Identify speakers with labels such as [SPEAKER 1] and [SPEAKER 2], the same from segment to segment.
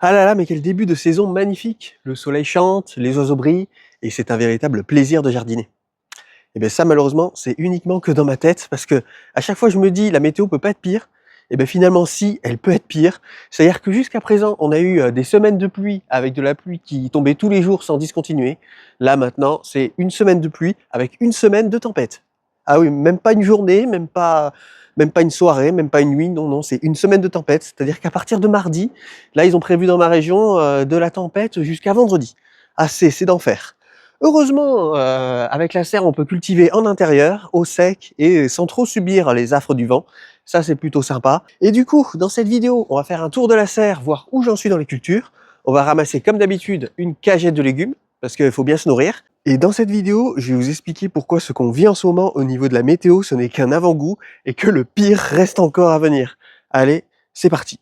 [SPEAKER 1] Ah là là, mais quel début de saison magnifique! Le soleil chante, les oiseaux brillent, et c'est un véritable plaisir de jardiner. Et bien ça, malheureusement, c'est uniquement que dans ma tête, parce que à chaque fois je me dis la météo peut pas être pire, et bien finalement si, elle peut être pire. C'est-à-dire que jusqu'à présent, on a eu des semaines de pluie avec de la pluie qui tombait tous les jours sans discontinuer. Là maintenant, c'est une semaine de pluie avec une semaine de tempête. Ah oui, même pas une journée, même pas une soirée, même pas une nuit, non, non, c'est une semaine de tempête. C'est-à-dire qu'à partir de mardi, là ils ont prévu dans ma région de la tempête jusqu'à vendredi. Ah c'est d'enfer. Heureusement, avec la serre, on peut cultiver en intérieur, au sec et sans trop subir les affres du vent. Ça, c'est plutôt sympa. Et du coup, dans cette vidéo, on va faire un tour de la serre, voir où j'en suis dans les cultures. On va ramasser, comme d'habitude, une cagette de légumes, parce qu'il faut bien se nourrir. Et dans cette vidéo, je vais vous expliquer pourquoi ce qu'on vit en ce moment au niveau de la météo, ce n'est qu'un avant-goût et que le pire reste encore à venir. Allez, c'est parti.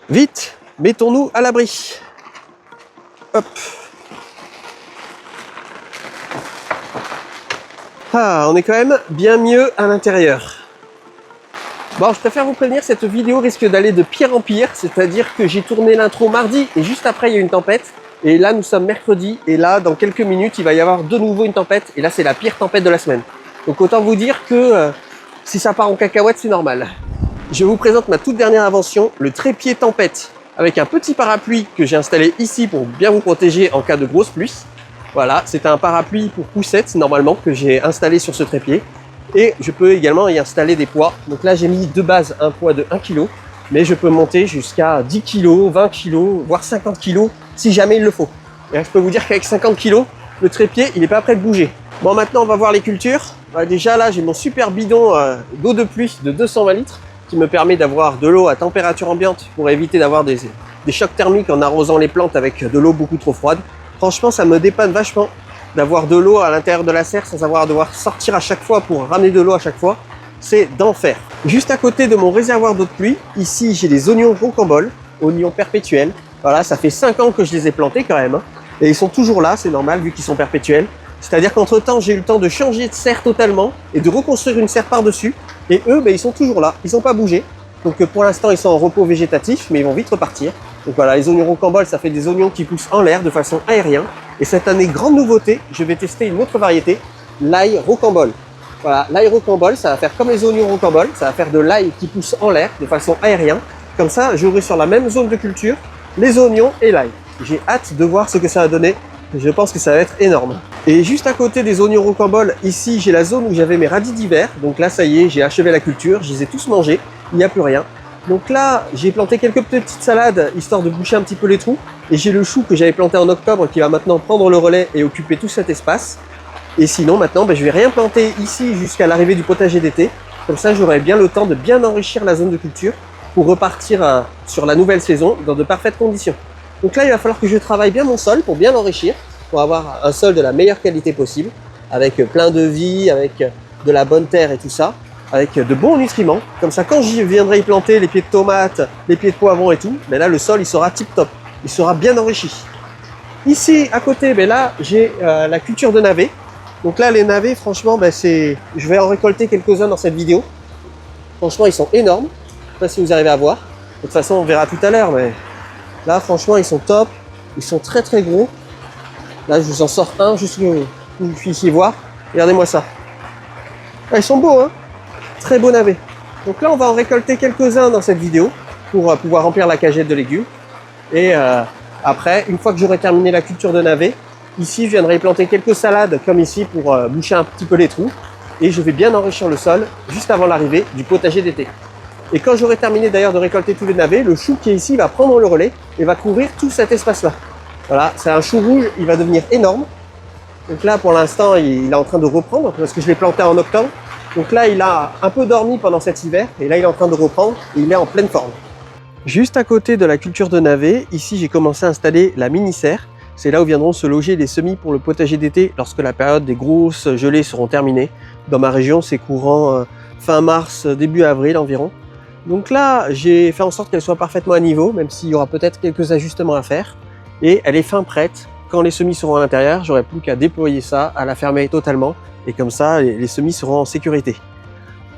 [SPEAKER 1] Vite, mettons-nous à l'abri. Hop. Ah, on est quand même bien mieux à l'intérieur. Bon, je préfère vous prévenir, cette vidéo risque d'aller de pire en pire, c'est-à-dire que j'ai tourné l'intro mardi et juste après il y a eu une tempête. Et là nous sommes mercredi et là dans quelques minutes il va y avoir de nouveau une tempête et là c'est la pire tempête de la semaine. Donc autant vous dire que si ça part en cacahuète c'est normal. Je vous présente ma toute dernière invention, le trépied tempête, avec un petit parapluie que j'ai installé ici pour bien vous protéger en cas de grosse pluie. Voilà, c'est un parapluie pour poussettes normalement que j'ai installé sur ce trépied. Et je peux également y installer des poids. Donc là j'ai mis de base un poids de 1 kg, mais je peux monter jusqu'à 10 kg, 20 kg, voire 50 kg si jamais il le faut. Et là, je peux vous dire qu'avec 50 kg, le trépied il n'est pas prêt de bouger. Bon, maintenant on va voir les cultures. Déjà là j'ai mon super bidon d'eau de pluie de 220 litres qui me permet d'avoir de l'eau à température ambiante pour éviter d'avoir des chocs thermiques en arrosant les plantes avec de l'eau beaucoup trop froide. Franchement ça me dépanne vachement d'avoir de l'eau à l'intérieur de la serre sans avoir à devoir sortir à chaque fois pour ramener de l'eau à chaque fois. C'est d'enfer. Juste à côté de mon réservoir d'eau de pluie, ici j'ai des oignons rocambole, oignons perpétuels. Voilà, ça fait 5 ans que je les ai plantés quand même. Et ils sont toujours là, c'est normal vu qu'ils sont perpétuels. C'est-à-dire qu'entre temps, j'ai eu le temps de changer de serre totalement et de reconstruire une serre par-dessus. Et eux, ils sont toujours là, ils n'ont pas bougé. Donc pour l'instant, ils sont en repos végétatif, mais ils vont vite repartir. Donc voilà, les oignons rocambole, ça fait des oignons qui poussent en l'air de façon aérienne. Et cette année, grande nouveauté, je vais tester une autre variété, l'ail rocambole. Voilà, l'ail rocambole, ça va faire comme les oignons rocambole, ça va faire de l'ail qui pousse en l'air de façon aérienne. Comme ça, j'aurai sur la même zone de culture les oignons et l'ail. J'ai hâte de voir ce que ça va donner. Je pense que ça va être énorme. Et juste à côté des oignons rocambole, ici j'ai la zone où j'avais mes radis d'hiver. Donc là ça y est, j'ai achevé la culture, je les ai tous mangés, il n'y a plus rien. Donc là j'ai planté quelques petites salades histoire de boucher un petit peu les trous. Et j'ai le chou que j'avais planté en octobre qui va maintenant prendre le relais et occuper tout cet espace. Et sinon maintenant je vais rien planter ici jusqu'à l'arrivée du potager d'été. Comme ça j'aurai bien le temps de bien enrichir la zone de culture pour repartir sur la nouvelle saison dans de parfaites conditions. Donc là, il va falloir que je travaille bien mon sol pour bien l'enrichir, pour avoir un sol de la meilleure qualité possible, avec plein de vie, avec de la bonne terre et tout ça, avec de bons nutriments. Comme ça, quand j'y viendrai y planter les pieds de tomates, les pieds de poivrons et tout, là, le sol, il sera tip-top. Il sera bien enrichi. Ici, à côté, là, j'ai la culture de navets. Donc là, les navets, franchement, je vais en récolter quelques-uns dans cette vidéo. Franchement, ils sont énormes. Je ne sais pas si vous arrivez à voir. De toute façon, on verra tout à l'heure, mais là, franchement, ils sont top. Ils sont très très gros. Là, je vous en sors un juste pour que vous puissiez voir. Regardez-moi ça. Ah, ils sont beaux, hein. Très beaux navets. Donc là, on va en récolter quelques-uns dans cette vidéo pour pouvoir remplir la cagette de légumes. Et après, une fois que j'aurai terminé la culture de navets, ici, je viendrai planter quelques salades comme ici pour boucher un petit peu les trous. Et je vais bien enrichir le sol juste avant l'arrivée du potager d'été. Et quand j'aurai terminé d'ailleurs de récolter tous les navets, le chou qui est ici va prendre le relais et va couvrir tout cet espace-là. Voilà, c'est un chou rouge, il va devenir énorme. Donc là, pour l'instant, il est en train de reprendre parce que je l'ai planté en octobre. Donc là, il a un peu dormi pendant cet hiver et là, il est en train de reprendre et il est en pleine forme. Juste à côté de la culture de navets, ici, j'ai commencé à installer la mini-serre. C'est là où viendront se loger les semis pour le potager d'été lorsque la période des grosses gelées seront terminées. Dans ma région, c'est courant fin mars, début avril environ. Donc là, j'ai fait en sorte qu'elle soit parfaitement à niveau, même s'il y aura peut-être quelques ajustements à faire. et elle est fin prête. Quand les semis seront à l'intérieur, j'aurai plus qu'à déployer ça, à la fermer totalement et comme ça les semis seront en sécurité.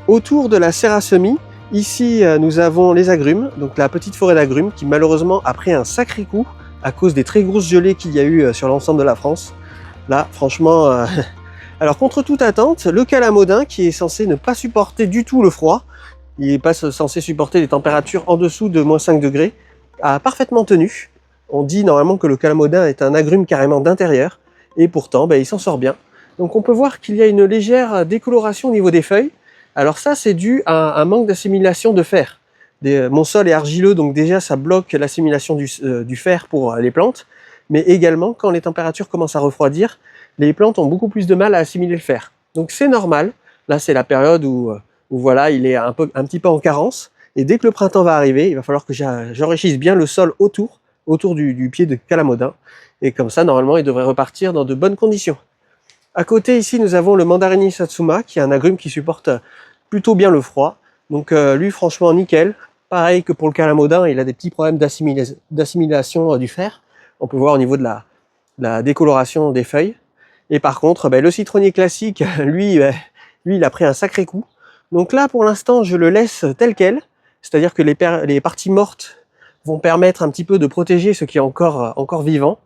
[SPEAKER 1] Autour de la serre à semis, ici nous avons les agrumes, donc la petite forêt d'agrumes qui malheureusement a pris un sacré coup à cause des très grosses gelées qu'il y a eu sur l'ensemble de la France. Là franchement, alors contre toute attente, le calamodin qui est censé ne pas supporter du tout le froid, il n'est pas censé supporter des températures en dessous de -5 degrés, a parfaitement tenu. On dit normalement que le calamodin est un agrume carrément d'intérieur, et pourtant il s'en sort bien. Donc on peut voir qu'il y a une légère décoloration au niveau des feuilles. Alors ça c'est dû à un manque d'assimilation de fer. Mon sol est argileux, donc déjà ça bloque l'assimilation du fer pour les plantes, mais également quand les températures commencent à refroidir, les plantes ont beaucoup plus de mal à assimiler le fer. Donc c'est normal, là c'est la période où voilà, il est un petit peu en carence, et dès que le printemps va arriver, il va falloir que j'enrichisse bien le sol autour du pied de calamodin, et comme ça normalement il devrait repartir dans de bonnes conditions. À côté ici nous avons le mandarini satsuma, qui est un agrume qui supporte plutôt bien le froid, donc lui franchement nickel. Pareil que pour le calamodin, il a des petits problèmes d'assimilation du fer, on peut voir au niveau de la décoloration des feuilles. Et par contre le citronnier classique, lui il a pris un sacré coup. Donc là pour l'instant je le laisse tel quel, c'est-à-dire que les parties mortes vont permettre un petit peu de protéger ce qui est encore vivant.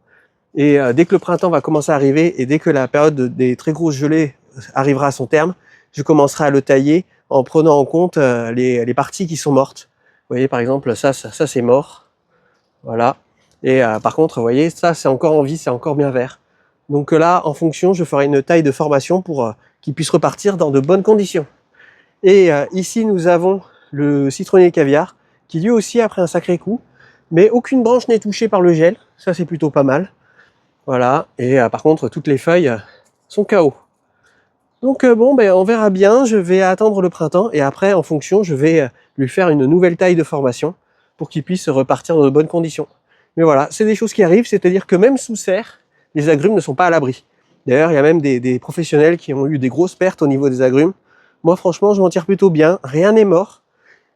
[SPEAKER 1] Et dès que le printemps va commencer à arriver et dès que la période des très grosses gelées arrivera à son terme, je commencerai à le tailler en prenant en compte les parties qui sont mortes. Vous voyez par exemple ça c'est mort, voilà. Et par contre vous voyez ça c'est encore en vie, c'est encore bien vert. Donc là en fonction je ferai une taille de formation pour qu'il puisse repartir dans de bonnes conditions. Et ici nous avons le citronnier caviar qui lui aussi a pris un sacré coup, mais aucune branche n'est touchée par le gel, ça c'est plutôt pas mal. Voilà, et par contre toutes les feuilles sont KO. Donc on verra bien, je vais attendre le printemps et après en fonction je vais lui faire une nouvelle taille de formation pour qu'il puisse repartir dans de bonnes conditions. Mais voilà, c'est des choses qui arrivent, c'est-à-dire que même sous serre, les agrumes ne sont pas à l'abri. D'ailleurs il y a même des professionnels qui ont eu des grosses pertes au niveau des agrumes. Moi franchement je m'en tire plutôt bien, rien n'est mort,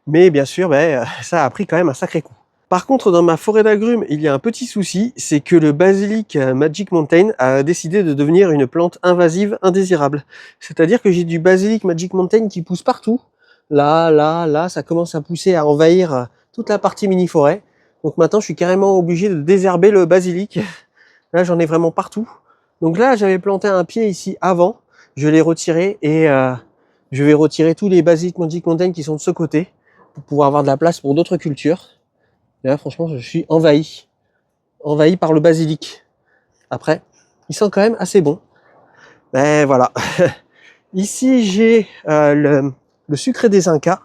[SPEAKER 1] mais bien sûr ça a pris quand même un sacré coup. Par contre, dans ma forêt d'agrumes, il y a un petit souci, c'est que le basilic Magic Mountain a décidé de devenir une plante invasive indésirable. C'est-à-dire que j'ai du basilic Magic Mountain qui pousse partout. Là, ça commence à pousser, à envahir toute la partie mini-forêt. Donc maintenant, je suis carrément obligé de désherber le basilic. Là, j'en ai vraiment partout. Donc là, j'avais planté un pied ici avant, je l'ai retiré et je vais retirer tous les basilic Magic Mountain qui sont de ce côté pour pouvoir avoir de la place pour d'autres cultures. Et là, franchement, je suis envahi par le basilic. Après, il sent quand même assez bon. Mais voilà. Ici, j'ai le sucré des Incas.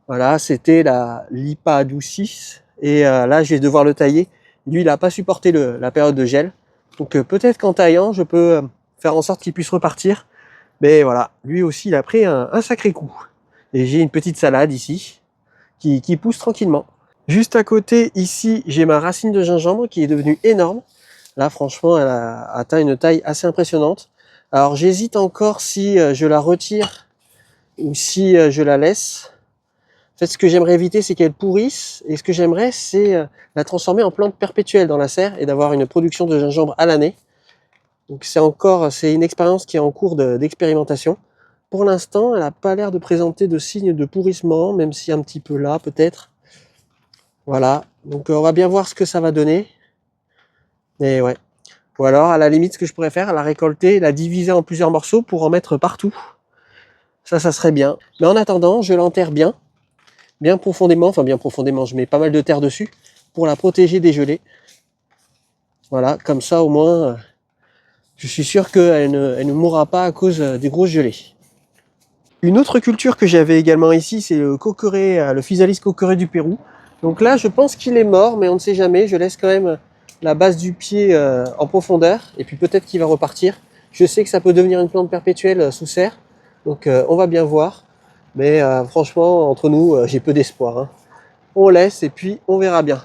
[SPEAKER 1] Voilà, c'était l'Ipa adoucis. Et là, je vais devoir le tailler. Lui, il n'a pas supporté la période de gel. Donc peut-être qu'en taillant, je peux faire en sorte qu'il puisse repartir. Mais voilà, lui aussi, il a pris un sacré coup. Et j'ai une petite salade ici qui pousse tranquillement. Juste à côté, ici, j'ai ma racine de gingembre qui est devenue énorme. Là, franchement, elle a atteint une taille assez impressionnante. Alors, j'hésite encore si je la retire ou si je la laisse. En fait, ce que j'aimerais éviter, c'est qu'elle pourrisse. Et ce que j'aimerais, c'est la transformer en plante perpétuelle dans la serre et d'avoir une production de gingembre à l'année. Donc, c'est une expérience qui est en cours d'expérimentation. Pour l'instant, elle n'a pas l'air de présenter de signes de pourrissement, même si un petit peu là, peut-être. Voilà, donc on va bien voir ce que ça va donner. Et ouais. Ou alors, à la limite, ce que je pourrais faire, la récolter, la diviser en plusieurs morceaux pour en mettre partout. Ça serait bien. Mais en attendant, je l'enterre bien profondément, je mets pas mal de terre dessus pour la protéger des gelées. Voilà, comme ça au moins, je suis sûr qu'elle ne mourra pas à cause des grosses gelées. Une autre culture que j'avais également ici, c'est le coqueret, le Physalis coqueret du Pérou. Donc là, je pense qu'il est mort, mais on ne sait jamais. Je laisse quand même la base du pied en profondeur, et puis peut-être qu'il va repartir. Je sais que ça peut devenir une plante perpétuelle sous serre, donc on va bien voir. Mais franchement, entre nous, j'ai peu d'espoir. Hein. On laisse, et puis on verra bien.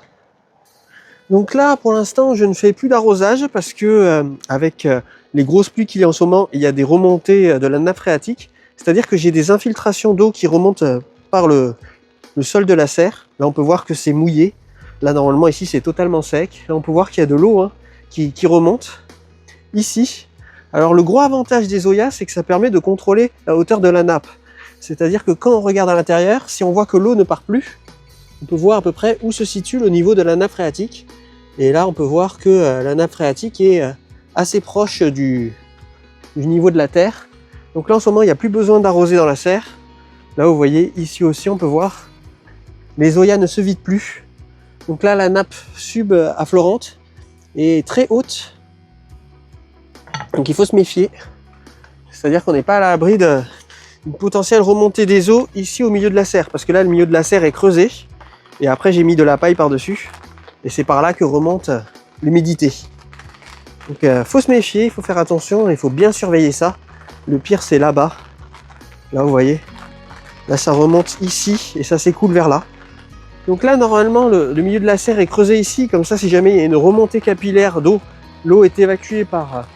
[SPEAKER 1] Donc là, pour l'instant, je ne fais plus d'arrosage, parce que avec les grosses pluies qu'il y a en ce moment, il y a des remontées de la nappe phréatique. C'est-à-dire que j'ai des infiltrations d'eau qui remontent par le sol de la serre. Là, on peut voir que c'est mouillé. Là, normalement, ici, c'est totalement sec. Là, on peut voir qu'il y a de l'eau hein, qui remonte ici. Alors, le gros avantage des Zoya, c'est que ça permet de contrôler la hauteur de la nappe. C'est-à-dire que quand on regarde à l'intérieur, si on voit que l'eau ne part plus, on peut voir à peu près où se situe le niveau de la nappe phréatique. Et là, on peut voir que la nappe phréatique est assez proche du niveau de la terre. Donc là, en ce moment, il n'y a plus besoin d'arroser dans la serre. Là, vous voyez, ici aussi, on peut voir, les Zoya ne se vident plus. Donc là, la nappe subaffleurante est très haute. Donc il faut se méfier. C'est-à-dire qu'on n'est pas à l'abri d'une potentielle remontée des eaux ici au milieu de la serre. Parce que là, le milieu de la serre est creusé. Et après, j'ai mis de la paille par-dessus. Et c'est par là que remonte l'humidité. Donc faut se méfier, il faut faire attention, il faut bien surveiller ça. Le pire, c'est là-bas. Là, vous voyez. Là, ça remonte ici et ça s'écoule vers là. Donc là, normalement, le milieu de la serre est creusé ici. Comme ça, si jamais il y a une remontée capillaire d'eau, l'eau est évacuée par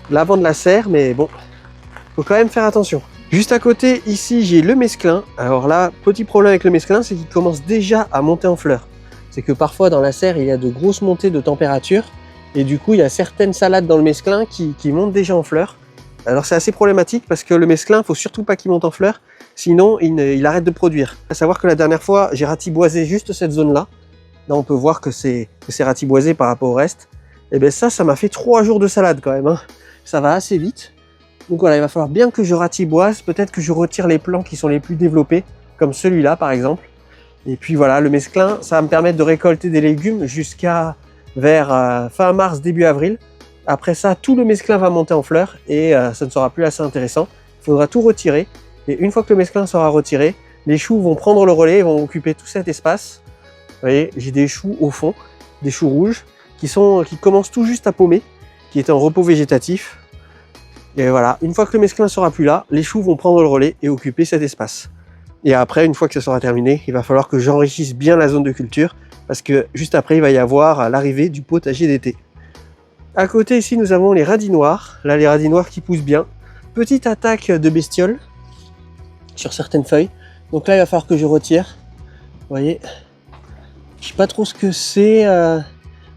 [SPEAKER 1] l'avant de la serre. Mais bon, il faut quand même faire attention. Juste à côté, ici, j'ai le mesclin. Alors là, petit problème avec le mesclin, c'est qu'il commence déjà à monter en fleurs. C'est que parfois, dans la serre, il y a de grosses montées de température. Et du coup, il y a certaines salades dans le mesclin qui montent déjà en fleurs. Alors c'est assez problématique parce que le mesclin, il ne faut surtout pas qu'il monte en fleurs. Sinon, il arrête de produire. À savoir que la dernière fois, j'ai ratiboisé juste cette zone-là. Là, on peut voir que c'est ratiboisé par rapport au reste. Et bien ça m'a fait 3 jours de salade quand même. Hein. Ça va assez vite. Donc voilà, il va falloir bien que je ratiboise. Peut-être que je retire les plants qui sont les plus développés, comme celui-là par exemple. Et puis voilà, le mesclin, ça va me permettre de récolter des légumes jusqu'à vers fin mars, début avril. Après ça, tout le mesclin va monter en fleurs et ça ne sera plus assez intéressant. Il faudra tout retirer. Et une fois que le mesclin sera retiré, les choux vont prendre le relais et vont occuper tout cet espace. Vous voyez, j'ai des choux au fond, des choux rouges qui commencent tout juste à pommer, qui est en repos végétatif. Et voilà, une fois que le mesclin sera plus là, les choux vont prendre le relais et occuper cet espace. Et après, une fois que ce sera terminé, il va falloir que j'enrichisse bien la zone de culture parce que juste après, il va y avoir l'arrivée du potager d'été. À côté ici, nous avons les radis noirs. Là, les radis noirs qui poussent bien. Petite attaque de bestioles sur certaines feuilles. Donc là, il va falloir que je retire. Vous voyez, je sais pas trop ce que c'est.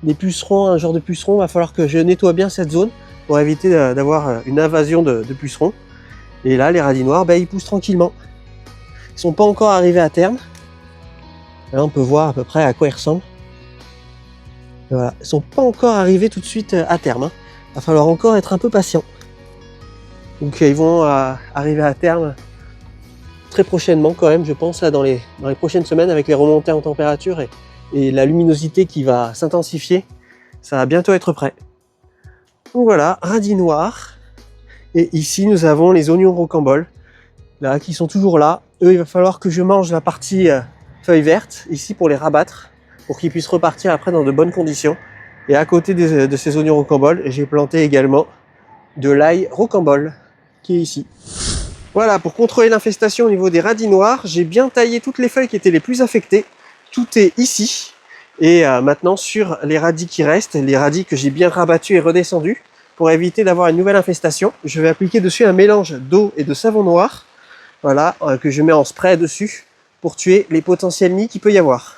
[SPEAKER 1] Des pucerons, un genre de puceron. Il va falloir que je nettoie bien cette zone pour éviter d'avoir une invasion de pucerons. Et là, les radis noirs, ils poussent tranquillement. Ils ne sont pas encore arrivés à terme. Là, on peut voir à peu près à quoi ils ressemblent. Et voilà, ils ne sont pas encore arrivés tout de suite à terme. Il va falloir encore être un peu patient. Donc ils vont arriver à terme très prochainement quand même, je pense, là, dans les prochaines semaines avec les remontées en température et la luminosité qui va s'intensifier. Ça va bientôt être prêt. Donc voilà, radis noirs. Et ici, nous avons les oignons rocambole, là, qui sont toujours là. Eux, il va falloir que je mange la partie feuilles vertes, ici, pour les rabattre, pour qu'ils puissent repartir après dans de bonnes conditions. Et à côté de ces oignons rocambole, j'ai planté également de l'ail rocambole, qui est ici. Voilà, pour contrôler l'infestation au niveau des radis noirs, j'ai bien taillé toutes les feuilles qui étaient les plus affectées. Tout est ici. Et maintenant, sur les radis qui restent, les radis que j'ai bien rabattus et redescendus, pour éviter d'avoir une nouvelle infestation, je vais appliquer dessus un mélange d'eau et de savon noir, voilà, que je mets en spray dessus, pour tuer les potentiels nids qu'il peut y avoir.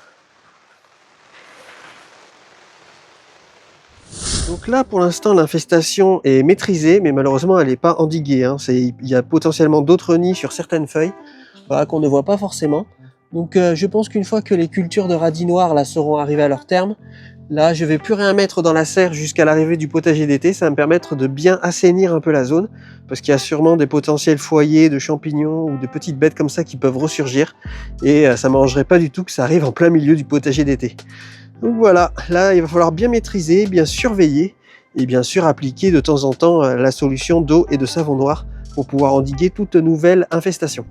[SPEAKER 1] Donc là, pour l'instant, l'infestation est maîtrisée, mais malheureusement, elle n'est pas endiguée. Hein. Il y a potentiellement d'autres nids sur certaines feuilles, voilà, qu'on ne voit pas forcément. Donc je pense qu'une fois que les cultures de radis noirs là, seront arrivées à leur terme, là, je ne vais plus rien mettre dans la serre jusqu'à l'arrivée du potager d'été. Ça va me permettre de bien assainir un peu la zone, parce qu'il y a sûrement des potentiels foyers de champignons ou de petites bêtes comme ça qui peuvent ressurgir. Et ça ne m'arrangerait pas du tout que ça arrive en plein milieu du potager d'été. Donc voilà, là il va falloir bien maîtriser, bien surveiller et bien sûr appliquer de temps en temps la solution d'eau et de savon noir pour pouvoir endiguer toute nouvelle infestation.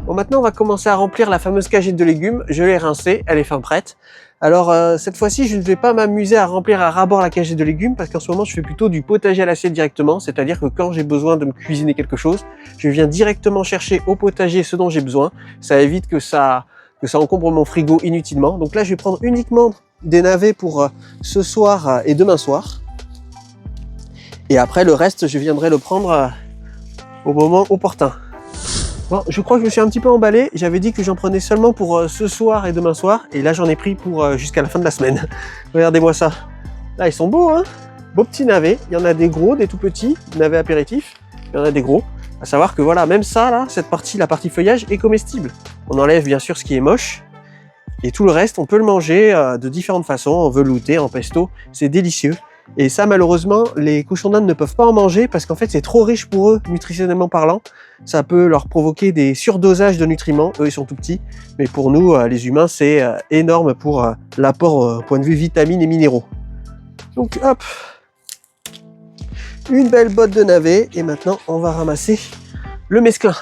[SPEAKER 1] Bon, maintenant on va commencer à remplir la fameuse cagette de légumes. Je l'ai rincée, elle est fin prête. Alors cette fois-ci je ne vais pas m'amuser à remplir à ras-bord la cagette de légumes parce qu'en ce moment je fais plutôt du potager à l'assiette directement, c'est-à-dire que quand j'ai besoin de me cuisiner quelque chose, je viens directement chercher au potager ce dont j'ai besoin. Ça évite que ça encombre mon frigo inutilement. Donc là je vais prendre uniquement des navets pour ce soir et demain soir. Et après le reste, je viendrai le prendre au moment opportun. Bon, je crois que je me suis un petit peu emballé. J'avais dit que j'en prenais seulement pour ce soir et demain soir. Et là, j'en ai pris pour jusqu'à la fin de la semaine. Regardez-moi ça. Là, ils sont beaux, hein. Beaux petits navets. Il y en a des gros, des tout petits, navets apéritifs. Il y en a des gros. À savoir que voilà, même ça, là, cette partie, la partie feuillage, est comestible. On enlève bien sûr ce qui est moche. Et tout le reste, on peut le manger de différentes façons, en velouté, en pesto. C'est délicieux. Et ça, malheureusement, les cochons d'Inde ne peuvent pas en manger parce qu'en fait, c'est trop riche pour eux, nutritionnellement parlant. Ça peut leur provoquer des surdosages de nutriments. Eux, ils sont tout petits. Mais pour nous, les humains, c'est énorme pour l'apport au point de vue vitamines et minéraux. Donc, hop, une belle botte de navet. Et maintenant, on va ramasser le mesclin.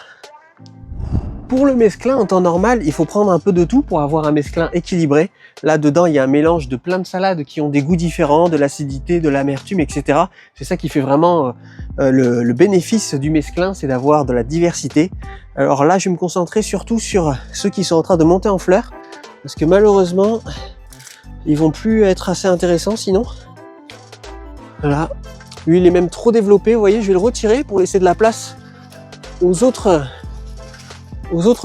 [SPEAKER 1] Pour le mesclin, en temps normal, il faut prendre un peu de tout pour avoir un mesclin équilibré. Là-dedans, il y a un mélange de plein de salades qui ont des goûts différents, de l'acidité, de l'amertume, etc. C'est ça qui fait vraiment le bénéfice du mesclin, c'est d'avoir de la diversité. Alors là, je vais me concentrer surtout sur ceux qui sont en train de monter en fleurs, parce que malheureusement, ils vont plus être assez intéressants sinon. Voilà. Lui, il est même trop développé. Vous voyez, je vais le retirer pour laisser de la place aux autres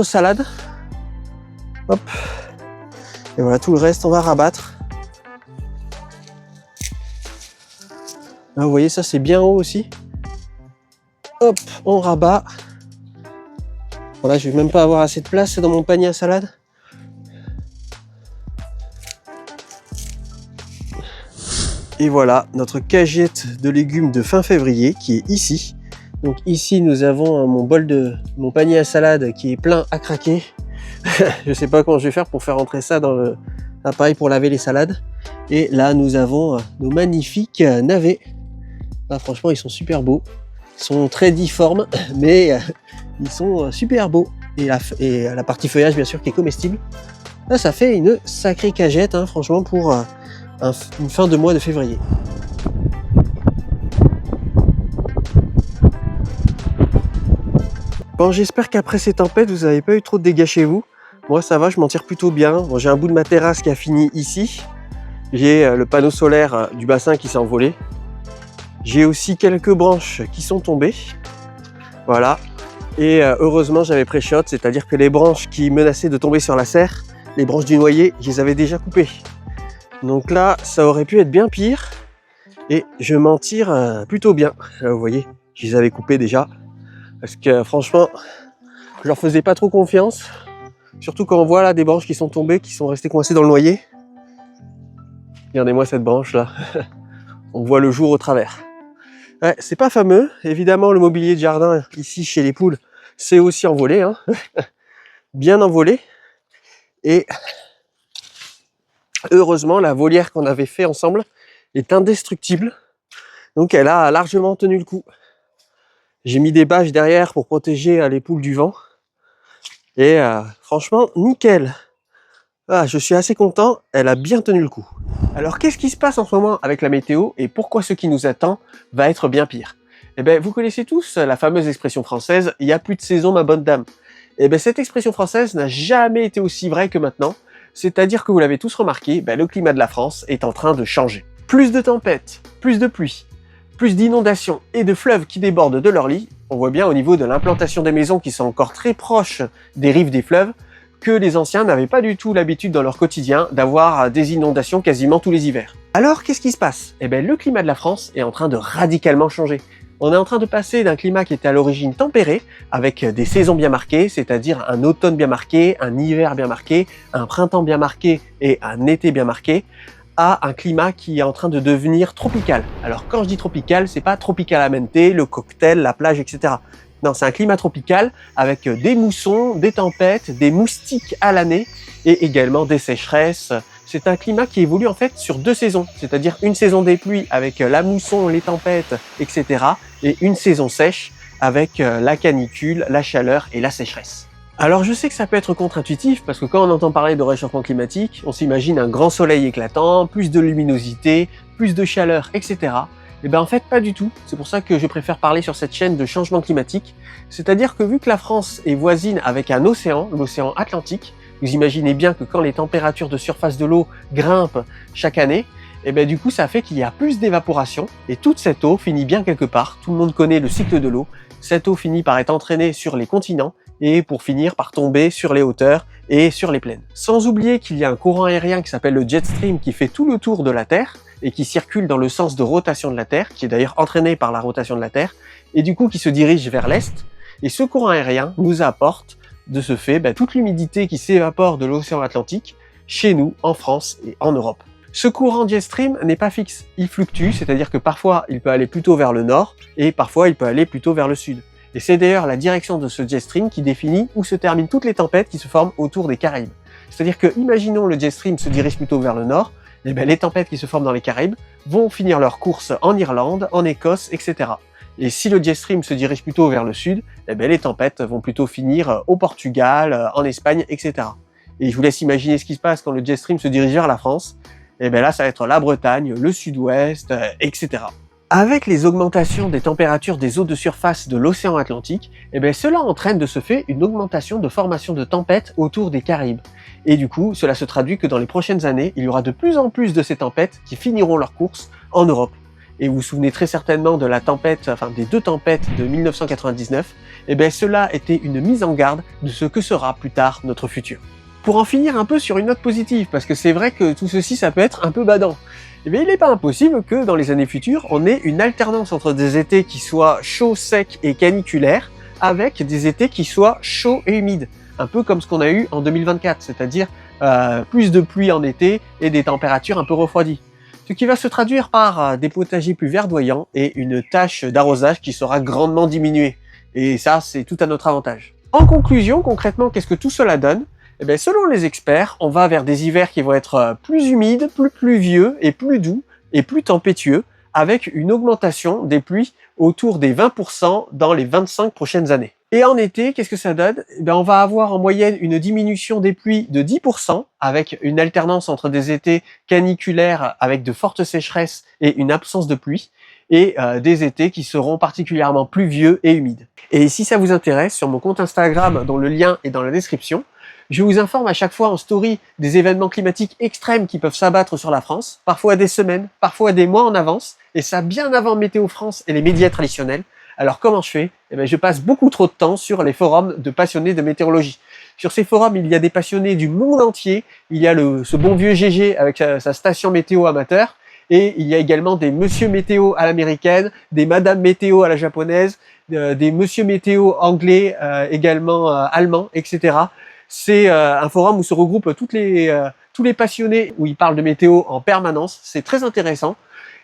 [SPEAKER 1] salades. Hop. Et voilà, tout le reste, on va rabattre. Là, vous voyez, ça, c'est bien haut aussi. Hop, on rabat. Voilà, je vais même pas avoir assez de place dans mon panier à salade. Et voilà, notre cagette de légumes de fin février qui est ici. Donc ici, nous avons mon panier à salade qui est plein à craquer. Je sais pas comment je vais faire pour faire rentrer ça dans l'appareil pour laver les salades. Et là, nous avons nos magnifiques navets. Là, franchement, ils sont super beaux. Ils sont très difformes, mais ils sont super beaux. Et la partie feuillage, bien sûr, qui est comestible. Là, ça fait une sacrée cagette, hein, franchement, pour une fin de mois de février. Bon, j'espère qu'après ces tempêtes, vous n'avez pas eu trop de dégâts chez vous. Moi, ça va, je m'en tire plutôt bien. Bon, j'ai un bout de ma terrasse qui a fini ici. J'ai le panneau solaire du bassin qui s'est envolé. J'ai aussi quelques branches qui sont tombées. Voilà. Et heureusement, j'avais pré-shot, c'est-à-dire que les branches qui menaçaient de tomber sur la serre, les branches du noyer, je les avais déjà coupées. Donc là, ça aurait pu être bien pire. Et je m'en tire plutôt bien. Là, vous voyez, je les avais coupées déjà. Parce que franchement, je leur faisais pas trop confiance. Surtout quand on voit là des branches qui sont tombées, qui sont restées coincées dans le noyer. Regardez-moi cette branche là. On voit le jour au travers. Ouais, c'est pas fameux. Évidemment, le mobilier de jardin ici chez les poules, c'est aussi envolé. Hein. Bien envolé. Et heureusement, la volière qu'on avait fait ensemble est indestructible. Donc elle a largement tenu le coup. J'ai mis des bâches derrière pour protéger les poules du vent. Et franchement, nickel. Ah, je suis assez content, elle a bien tenu le coup. Alors qu'est-ce qui se passe en ce moment avec la météo et pourquoi ce qui nous attend va être bien pire? Eh bien, vous connaissez tous la fameuse expression française « il n'y a plus de saison, ma bonne dame ». Eh bien, cette expression française n'a jamais été aussi vraie que maintenant. C'est-à-dire que vous l'avez tous remarqué, le climat de la France est en train de changer. Plus de tempêtes, plus de pluie, plus d'inondations et de fleuves qui débordent de leur lit. On voit bien au niveau de l'implantation des maisons qui sont encore très proches des rives des fleuves que les anciens n'avaient pas du tout l'habitude dans leur quotidien d'avoir des inondations quasiment tous les hivers. Alors qu'est-ce qui se passe? Eh bien, le climat de la France est en train de radicalement changer. On est en train de passer d'un climat qui était à l'origine tempéré, avec des saisons bien marquées, c'est-à-dire un automne bien marqué, un hiver bien marqué, un printemps bien marqué et un été bien marqué, à un climat qui est en train de devenir tropical. Alors quand je dis tropical, c'est pas tropical amente, le cocktail, la plage, etc. Non, c'est un climat tropical avec des moussons, des tempêtes, des moustiques à l'année et également des sécheresses. C'est un climat qui évolue en fait sur 2 saisons, c'est-à-dire une saison des pluies avec la mousson, les tempêtes, etc. et une saison sèche avec la canicule, la chaleur et la sécheresse. Alors je sais que ça peut être contre-intuitif parce que quand on entend parler de réchauffement climatique, on s'imagine un grand soleil éclatant, plus de luminosité, plus de chaleur, etc. Et bien en fait pas du tout, c'est pour ça que je préfère parler sur cette chaîne de changement climatique, c'est-à-dire que vu que la France est voisine avec un océan, l'océan Atlantique, vous imaginez bien que quand les températures de surface de l'eau grimpent chaque année, et bien du coup ça fait qu'il y a plus d'évaporation et toute cette eau finit bien quelque part, tout le monde connaît le cycle de l'eau, cette eau finit par être entraînée sur les continents et pour finir par tomber sur les hauteurs et sur les plaines. Sans oublier qu'il y a un courant aérien qui s'appelle le jet stream qui fait tout le tour de la Terre et qui circule dans le sens de rotation de la Terre, qui est d'ailleurs entraîné par la rotation de la Terre, et du coup qui se dirige vers l'Est. Et ce courant aérien nous apporte de ce fait toute l'humidité qui s'évapore de l'océan Atlantique chez nous, en France et en Europe. Ce courant jet stream n'est pas fixe, il fluctue, c'est-à-dire que parfois il peut aller plutôt vers le nord et parfois il peut aller plutôt vers le sud. Et c'est d'ailleurs la direction de ce jet stream qui définit où se terminent toutes les tempêtes qui se forment autour des Caraïbes. C'est-à-dire que, imaginons le jet stream se dirige plutôt vers le nord, et les tempêtes qui se forment dans les Caraïbes vont finir leur course en Irlande, en Écosse, etc. Et si le jet stream se dirige plutôt vers le sud, les tempêtes vont plutôt finir au Portugal, en Espagne, etc. Et je vous laisse imaginer ce qui se passe quand le jet stream se dirige vers la France. Et là, ça va être la Bretagne, le sud-ouest, etc. Avec les augmentations des températures des eaux de surface de l'océan Atlantique, cela entraîne de ce fait une augmentation de formation de tempêtes autour des Caraïbes. Et du coup, cela se traduit que dans les prochaines années, il y aura de plus en plus de ces tempêtes qui finiront leur course en Europe. Et vous vous souvenez très certainement de la tempête, des deux tempêtes de 1999, cela était une mise en garde de ce que sera plus tard notre futur. Pour en finir un peu sur une note positive, parce que c'est vrai que tout ceci, ça peut être un peu badant. Il n'est pas impossible que dans les années futures, on ait une alternance entre des étés qui soient chauds, secs et caniculaires, avec des étés qui soient chauds et humides. Un peu comme ce qu'on a eu en 2024, c'est-à-dire plus de pluie en été et des températures un peu refroidies. Ce qui va se traduire par des potagers plus verdoyants et une tâche d'arrosage qui sera grandement diminuée. Et ça, c'est tout à notre avantage. En conclusion, concrètement, qu'est-ce que tout cela donne ? Selon les experts, on va vers des hivers qui vont être plus humides, plus pluvieux et plus doux et plus tempétueux, avec une augmentation des pluies autour des 20% dans les 25 prochaines années. Et en été, qu'est-ce que ça donne ? On va avoir en moyenne une diminution des pluies de 10%, avec une alternance entre des étés caniculaires avec de fortes sécheresses et une absence de pluie, et des étés qui seront particulièrement pluvieux et humides. Et si ça vous intéresse, sur mon compte Instagram, dont le lien est dans la description, je vous informe à chaque fois en story des événements climatiques extrêmes qui peuvent s'abattre sur la France, parfois des semaines, parfois des mois en avance, et ça bien avant Météo France et les médias traditionnels. Alors comment je fais ? Je passe beaucoup trop de temps sur les forums de passionnés de météorologie. Sur ces forums, il y a des passionnés du monde entier, il y a ce bon vieux GG avec sa station météo amateur, et il y a également des monsieur météo à l'américaine, des madame météo à la japonaise, des monsieur météo anglais, également allemands, etc. C'est un forum où se regroupent tous les passionnés, où ils parlent de météo en permanence. C'est très intéressant.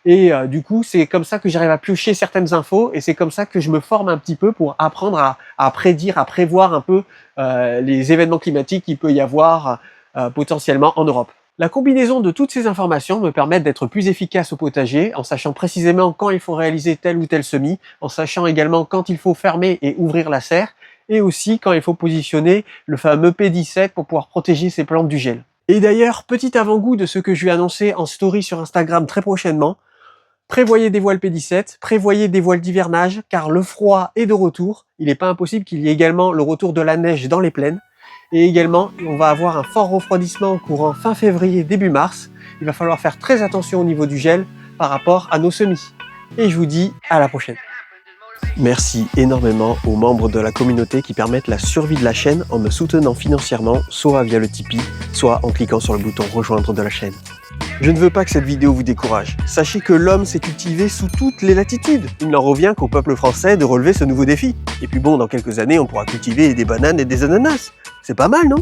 [SPEAKER 1] Et du coup, c'est comme ça que j'arrive à piocher certaines infos et c'est comme ça que je me forme un petit peu pour apprendre à prédire, à prévoir un peu les événements climatiques qu'il peut y avoir potentiellement en Europe. La combinaison de toutes ces informations me permet d'être plus efficace au potager, en sachant précisément quand il faut réaliser tel ou tel semis, en sachant également quand il faut fermer et ouvrir la serre, et aussi quand il faut positionner le fameux P17 pour pouvoir protéger ses plantes du gel. Et d'ailleurs, petit avant-goût de ce que je vais annoncer en story sur Instagram très prochainement, prévoyez des voiles P17, prévoyez des voiles d'hivernage, car le froid est de retour. Il n'est pas impossible qu'il y ait également le retour de la neige dans les plaines. Et également, on va avoir un fort refroidissement courant fin février, début mars. Il va falloir faire très attention au niveau du gel par rapport à nos semis. Et je vous dis à la prochaine. Merci énormément aux membres de la communauté qui permettent la survie de la chaîne en me soutenant financièrement, soit via le Tipeee, soit en cliquant sur le bouton rejoindre de la chaîne. Je ne veux pas que cette vidéo vous décourage. Sachez que l'homme s'est cultivé sous toutes les latitudes. Il n'en revient qu'au peuple français de relever ce nouveau défi. Et puis bon, dans quelques années, on pourra cultiver des bananes et des ananas. C'est pas mal, non ?